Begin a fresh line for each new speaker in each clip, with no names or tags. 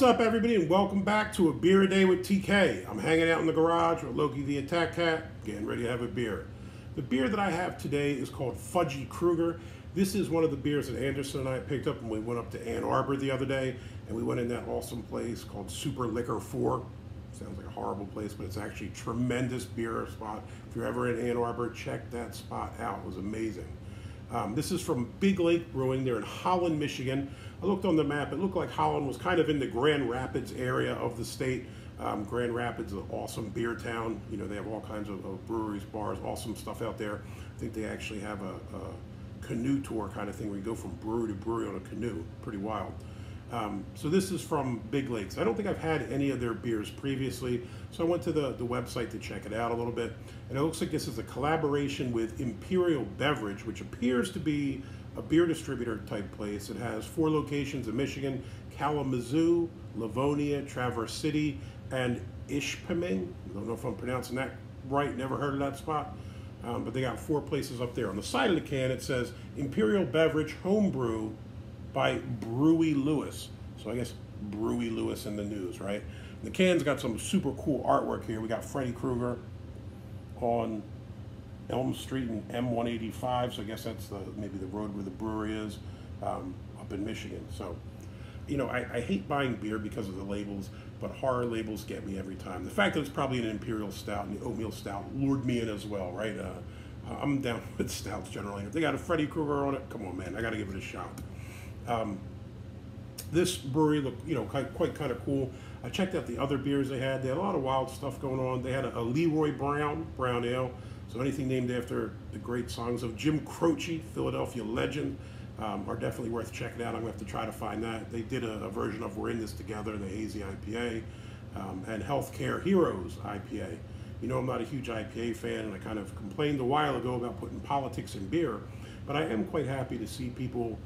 up, everybody, and welcome back to A Beer A Day with TK. I'm hanging out in the garage with Loki the Attack Cat, getting ready to have a beer. The beer that I have today is called Fudgie Krueger. This is one of the beers that Anderson and I picked up when we went up to Ann Arbor the other day, and we went in that awesome place called Super Liquor 4. Sounds like a horrible place, but it's actually a tremendous beer spot. If you're ever in Ann Arbor, check that spot out. It was amazing. This is from Big Lake Brewing. They're in Holland, Michigan. I looked on the map. It looked like Holland was kind of in the Grand Rapids area of the state. Grand Rapids is an awesome beer town. You know, they have all kinds of breweries, bars, awesome stuff out there. I think they actually have a canoe tour kind of thing where you go from brewery to brewery on a canoe. Pretty wild. So this is from Big Lakes. I don't think I've had any of their beers previously, so I went to the website to check it out a little bit. And it looks like this is a collaboration with Imperial Beverage, which appears to be a beer distributor type place. It has 4 locations in Michigan: Kalamazoo, Livonia, Traverse City, and Ishpeming. I don't know if I'm pronouncing that right, never heard of that spot. But they got 4 places up there. On the side of the can it says Imperial Beverage Homebrew by Brewy Lewis. So I guess Brewy Lewis in the news, right? The can's got some super cool artwork here. We got Fudgie Krueger on Elm Street and M185, so I guess that's maybe the road where the brewery is, up in Michigan. So, you know, I hate buying beer because of the labels, but horror labels get me every time. The fact that it's probably an Imperial Stout and the Oatmeal Stout lured me in as well, right? I'm down with stouts generally. If they got a Fudgie Krueger on it, come on, man, I got to give it a shot. This brewery looked, you know, quite kind of cool. I checked out the other beers they had. They had a lot of wild stuff going on. They had a Leroy Brown Ale. So anything named after the great songs of Jim Croce, Philadelphia legend, are definitely worth checking out. I'm going to have to try to find that. They did a version of We're In This Together, the hazy IPA, and Healthcare Heroes IPA. You know, I'm not a huge IPA fan, and I kind of complained a while ago about putting politics in beer, but I am quite happy to see people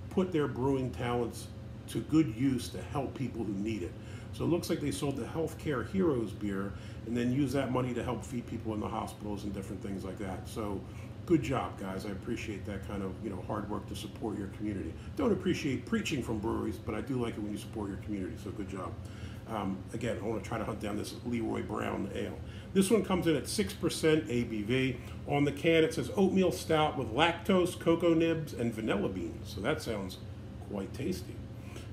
put their brewing talents to good use to help people who need it. So it looks like they sold the Healthcare Heroes beer and then use that money to help feed people in the hospitals and different things like that. So good job, guys. I appreciate that kind of, you know, hard work to support your community. Don't appreciate preaching from breweries, but I do like it when you support your community, so good job. Again, I want to try to hunt down this Leroy Brown Ale. This one comes in at 6% ABV. On the can it says Oatmeal Stout with lactose, cocoa nibs, and vanilla beans. So that sounds quite tasty.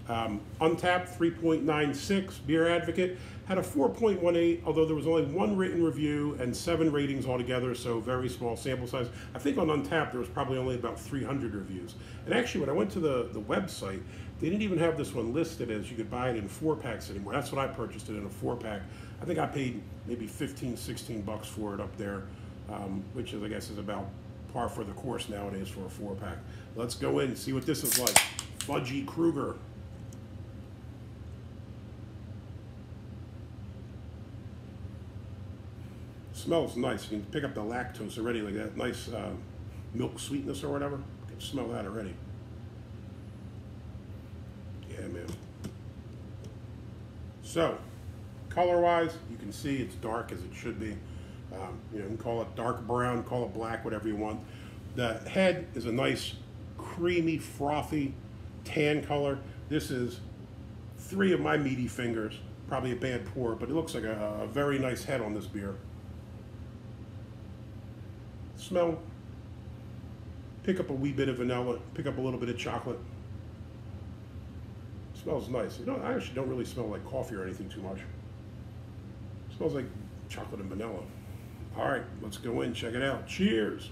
Untapped 3.96, Beer Advocate had a 4.18, although there was only 1 written review and 7 ratings altogether, so very small sample size. I think on Untapped there was probably only about 300 reviews. And actually when I went to the website, they didn't even have this one listed as you could buy it in 4-packs anymore. That's what I purchased it in a 4-pack. I think I paid maybe 15, 16 bucks for it up there, which is, I guess, is about par for the course nowadays for a 4-pack. Let's go in and see what this is like. Fudgie Krueger. Smells nice. You can pick up the lactose already, like that nice milk sweetness or whatever. You can smell that already. Yeah, man. So, color-wise, you can see it's dark as it should be. You know, you can call it dark brown, call it black, whatever you want. The head is a nice, creamy, frothy tan color. This is 3 of my meaty fingers. Probably a bad pour, but it looks like a very nice head on this beer. Smell, pick up a wee bit of vanilla, pick up a little bit of chocolate. Smells nice. You know, I actually don't really smell like coffee or anything too much. It smells like chocolate and vanilla. All right, let's go in, check it out. Cheers.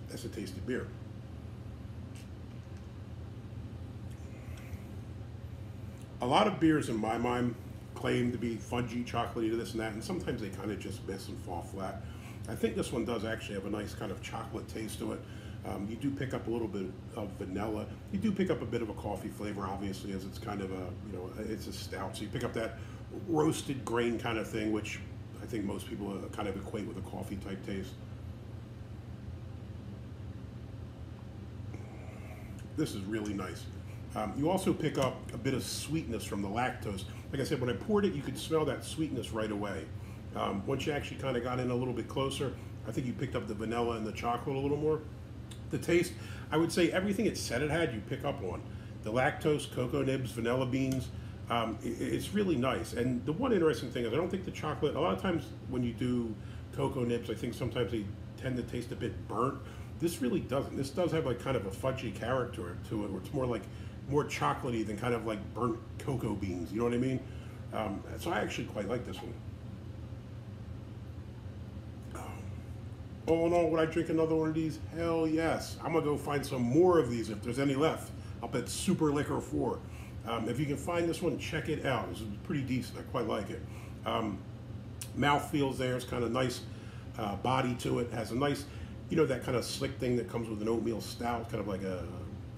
That's a tasty beer. A lot of beers in my mind claim to be fudgy, chocolatey, to this and that, and sometimes they kind of just miss and fall flat. I think this one does actually have a nice kind of chocolate taste to it. You do pick up a little bit of vanilla. You do pick up a bit of a coffee flavor, obviously, as it's kind of a, you know, it's a stout. So you pick up that roasted grain kind of thing, which I think most people kind of equate with a coffee type taste. This is really nice. You also pick up a bit of sweetness from the lactose. Like I said, when I poured it, you could smell that sweetness right away. Once you actually kind of got in a little bit closer, I think you picked up the vanilla and the chocolate a little more. The taste, I would say everything it said it had, you pick up on. The lactose, cocoa nibs, vanilla beans, it's really nice. And the one interesting thing is I don't think the chocolate, a lot of times when you do cocoa nibs, I think sometimes they tend to taste a bit burnt. This really doesn't. This does have like kind of a fudgy character to it, where it's more chocolatey than kind of like burnt cocoa beans, you know what I mean? So I actually quite like this one. All in all, would I drink another one of these? Hell yes. I'm gonna go find some more of these if there's any left. I'll bet Super Liquor 4. If you can find this one, check it out. This is pretty decent. I quite like it. Mouth feels there. It's kind of nice body to it. Has a nice, you know, that kind of slick thing that comes with an oatmeal stout. Kind of like a,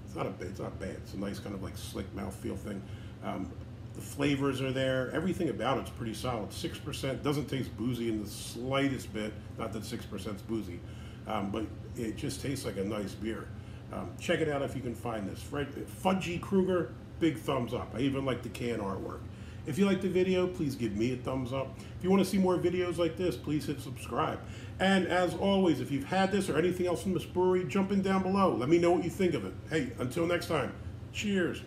it's not bad. It's a nice kind of like slick mouthfeel thing. The flavors are there. Everything about it's pretty solid. 6%, doesn't taste boozy in the slightest bit. Not that 6% is boozy, but it just tastes like a nice beer. Check it out if you can find this. Fudgie Krueger, big thumbs up. I even like the can artwork. If you like the video, please give me a thumbs up. If you want to see more videos like this, please hit subscribe. And as always, if you've had this or anything else from this brewery, jump in down below. Let me know what you think of it. Hey, until next time, cheers.